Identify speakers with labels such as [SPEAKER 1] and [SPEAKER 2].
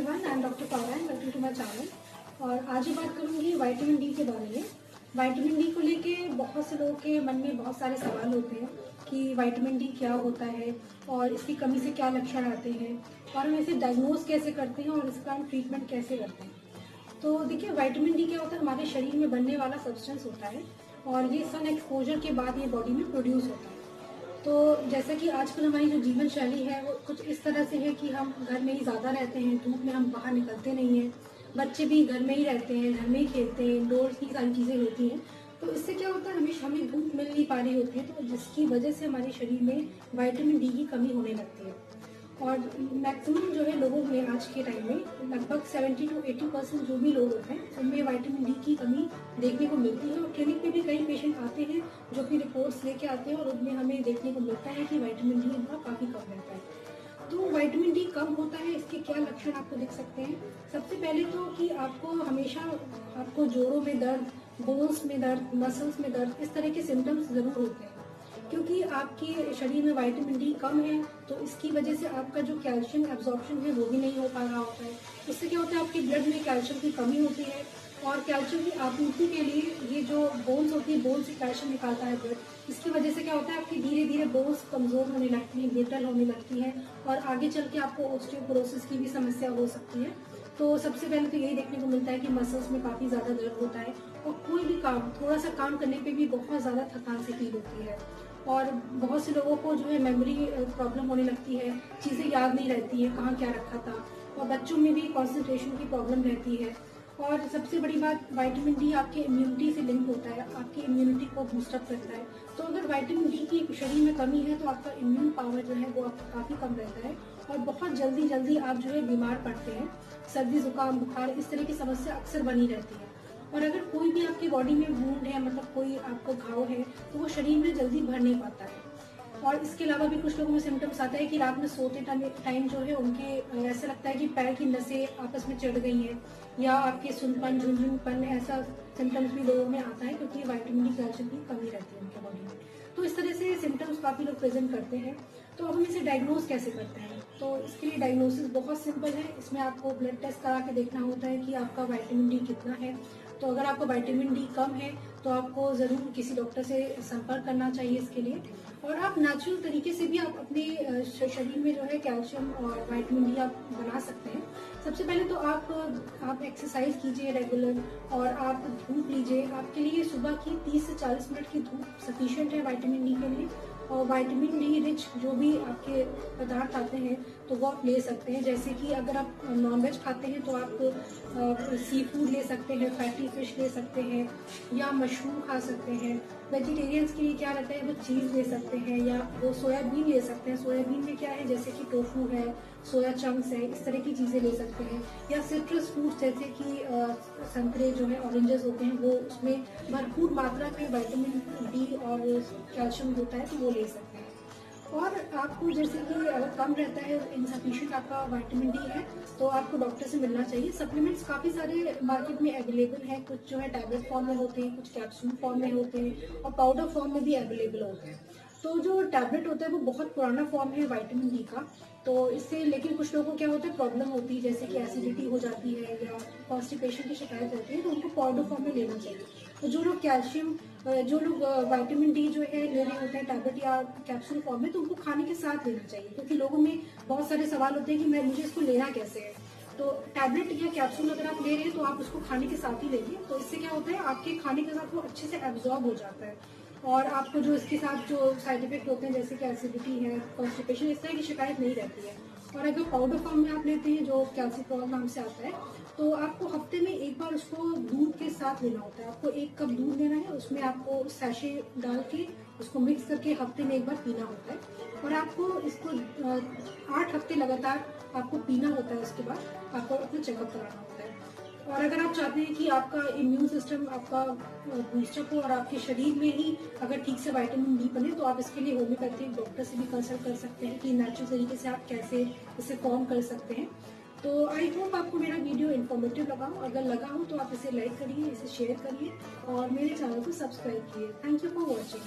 [SPEAKER 1] Everyone, I am doctor Para and welcome to my channel. और आज मैं बात करूंगी विटामिन डी के बारे में। विटामिन डी को लेके बहुत से लोगों के मन में बहुत सारे सवाल होते हैं कि विटामिन डी क्या होता है और इसकी कमी से क्या लक्षण आते हैं और हम इसे डायग्नोज कैसे करते हैं और इसका हम ट्रीटमेंट कैसे करते हैं। तो देखिए, विटामिन डी क्या होता है, हमारे शरीर में बनने वाला सब्सटेंस होता है और ये सन एक्सपोजर के बाद ये बॉडी में प्रोड्यूस होता है। तो जैसा कि आजकल हमारी जो जीवन शैली है वो कुछ इस तरह से है कि हम घर में ही ज़्यादा रहते हैं, धूप में हम बाहर निकलते नहीं हैं, बच्चे भी घर में ही रहते हैं, घर में ही खेलते हैं, इंडोर्स की सारी चीज़ें होती हैं। तो इससे क्या होता है, हमें धूप मिल नहीं पा रही होती है, तो जिसकी वजह से हमारे शरीर में विटामिन डी की कमी होने लगती है। और मैक्सिमम जो है लोगों में आज के टाइम में लगभग 70 to 80% जो भी लोग होते हैं उनमें विटामिन डी की कमी देखने को मिलती है। और क्लिनिक में भी कई पेशेंट आते हैं जो कि रिपोर्ट्स लेके आते हैं और उनमें हमें देखने को मिलता है कि विटामिन डी इनका काफ़ी कम रहता है। तो विटामिन डी कम होता है, इसके क्या लक्षण आपको दिख सकते हैं। सबसे पहले तो कि आपको हमेशा आपको जोड़ों में दर्द, बोन्स में दर्द, मसल्स में दर्द, इस तरह के सिम्टम्स ज़रूर होते हैं, क्योंकि आपके शरीर में विटामिन डी कम है तो इसकी वजह से आपका जो कैल्शियम एब्जॉर्प्शन है वो भी नहीं हो पा रहा होता है। इससे क्या होता है, आपके ब्लड में कैल्शियम की कमी होती है और कैल्शियम की आपूर्ति के लिए ये जो बोन्स होती है, बोन से कैल्शियम निकालता है ब्लड। इसकी वजह से क्या होता है, आपकी धीरे धीरे बोन्स कमजोर होने लगती है, ब्रिटल होने लगती है और आगे चल के आपको ऑस्टियोपोरोसिस की भी समस्या हो सकती है। तो सबसे पहले तो यही देखने को मिलता है कि मसल्स में काफ़ी ज़्यादा दर्द होता है और कोई भी काम, थोड़ा सा काम करने पे भी बहुत ज़्यादा थकान सी फील होती है। और बहुत से लोगों को जो है मेमोरी प्रॉब्लम होने लगती है, चीज़ें याद नहीं रहती है कहाँ क्या रखा था। और बच्चों में भी कंसंट्रेशन की प्रॉब्लम रहती है। और सबसे बड़ी बात, विटामिन डी आपके इम्यूनिटी से लिंक होता है, आपकी इम्यूनिटी को बूस्टअप करता है। तो अगर विटामिन डी की शरीर में कमी है तो आपका इम्यून पावर जो है वो आपका काफ़ी कम रहता है और बहुत जल्दी आप जो है बीमार पड़ते हैं। सर्दी, जुकाम, बुखार, इस तरह की समस्या अक्सर बनी रहती है। और अगर कोई भी आपकी बॉडी में वूंड है, मतलब कोई आपको घाव है, तो वो शरीर में जल्दी भर नहीं पाता है। और इसके अलावा भी कुछ लोगों में सिम्टम्स आता है कि रात में सोते टाइम जो है उनके ऐसा लगता है कि पैर की नसें आपस में चढ़ गई हैं या आपके सुनपन, झुनझुनपन, ऐसा सिम्टम्स भी लोगों में आता है क्योंकि विटामिन डी, कैल्शियम की कमी रहती है उनके बॉडी में। तो इस तरह से सिम्टम्स काफ़ी लोग प्रेजेंट करते हैं। तो अब हम इसे डायग्नोज कैसे करते हैं, तो इसके लिए डायग्नोसिस बहुत सिंपल है। इसमें आपको ब्लड टेस्ट करा के देखना होता है कि आपका विटामिन डी कितना है। तो अगर आपको विटामिन डी कम है तो आपको ज़रूर किसी डॉक्टर से संपर्क करना चाहिए इसके लिए। और आप नेचुरल तरीके से भी आप अपने शरीर में जो है कैल्शियम और विटामिन डी आप बना सकते हैं। सबसे पहले तो आप एक्सरसाइज कीजिए रेगुलर और आप धूप लीजिए। आपके लिए सुबह की 30 से 40 मिनट की धूप सफिशिएंट है विटामिन डी के लिए। और विटामिन डी रिच जो भी आपके पदार्थ आते हैं तो वो आप ले सकते हैं। जैसे कि अगर आप नॉनवेज खाते हैं तो आप सी फूड ले सकते हैं, फैटी फिश ले सकते हैं या मशरूम खा सकते हैं। वेजिटेरियंस के लिए क्या रहता है, वो चीज़ ले सकते हैं या वो सोयाबीन ले सकते हैं। सोयाबीन में क्या है, जैसे कि टोफू है, सोया चंक्स है, इस तरह की चीज़ें ले सकते हैं। या सिट्रस फ्रूट्स जैसे कि संतरे जो है, ऑरेंजेस होते हैं, वो उसमें भरपूर मात्रा में विटामिन डी और कैल्शियम होता है तो वो ले सकते हैं। और आपको जैसे कि अगर कम रहता है, इनसफिशिएंट आपका विटामिन डी है, तो आपको डॉक्टर से मिलना चाहिए। सप्लीमेंट्स काफ़ी सारे मार्केट में अवेलेबल हैं, कुछ जो है टैबलेट फॉर्म में होते हैं, कुछ कैप्सूल फॉर्म में होते हैं और पाउडर फॉर्म में भी अवेलेबल होते हैं। तो जो टैबलेट होता है वो बहुत पुराना फॉर्म है विटामिन डी का, तो इससे लेकिन कुछ लोगों को क्या होता है, प्रॉब्लम होती है, जैसे कि एसिडिटी हो जाती है या कॉन्स्टिपेशन की शिकायत रहती है, तो उनको पाउडर फॉर्म में लेना चाहिए। तो जो लोग विटामिन डी जो है ले रहे होते हैं टैबलेट या कैप्सूल फॉर्म में, तो उनको खाने के साथ लेना चाहिए, क्योंकि लोगों में बहुत सारे सवाल होते हैं कि मुझे इसको लेना कैसे है। तो टैबलेट या कैप्सूल अगर आप ले रहे हैं तो आप उसको खाने के साथ ही लेंगे, तो इससे क्या होता है, आपके खाने के साथ वो अच्छे से एब्जॉर्ब हो जाता है और आपको जो इसके साथ जो साइड इफेक्ट होते हैं, जैसे कि एसिडिटी है, कॉन्स्टिपेशन, इस तरह की शिकायत नहीं रहती है। और अगर पाउडर फॉर्म में आप लेते हैं जो कैल्सिट्रॉल नाम से आता है, तो आपको हफ्ते में एक बार उसको दूध के साथ लेना होता है। आपको 1 कप दूध लेना है, उसमें आपको सैशे डाल के उसको मिक्स करके हफ्ते में एक बार पीना होता है। और आपको इसको 8 हफ्ते लगातार आपको पीना होता है। उसके बाद आपको अपना चेकअप कराना होता है। और अगर आप चाहते हैं कि आपका इम्यून सिस्टम आपका बूस्टअप हो और आपके शरीर में ही अगर ठीक से विटामिन डी बने, तो आप इसके लिए होम्योपैथिक डॉक्टर से भी कंसल्ट कर सकते हैं कि नेचुरल तरीके से आप कैसे इसे फॉर्म कर सकते हैं। तो आई होप आपको मेरा वीडियो इन्फॉर्मेटिव लगा हो। अगर लगा हो तो आप इसे लाइक करिए, इसे शेयर करिए और मेरे चैनल को सब्सक्राइब किए। Thank you for watching.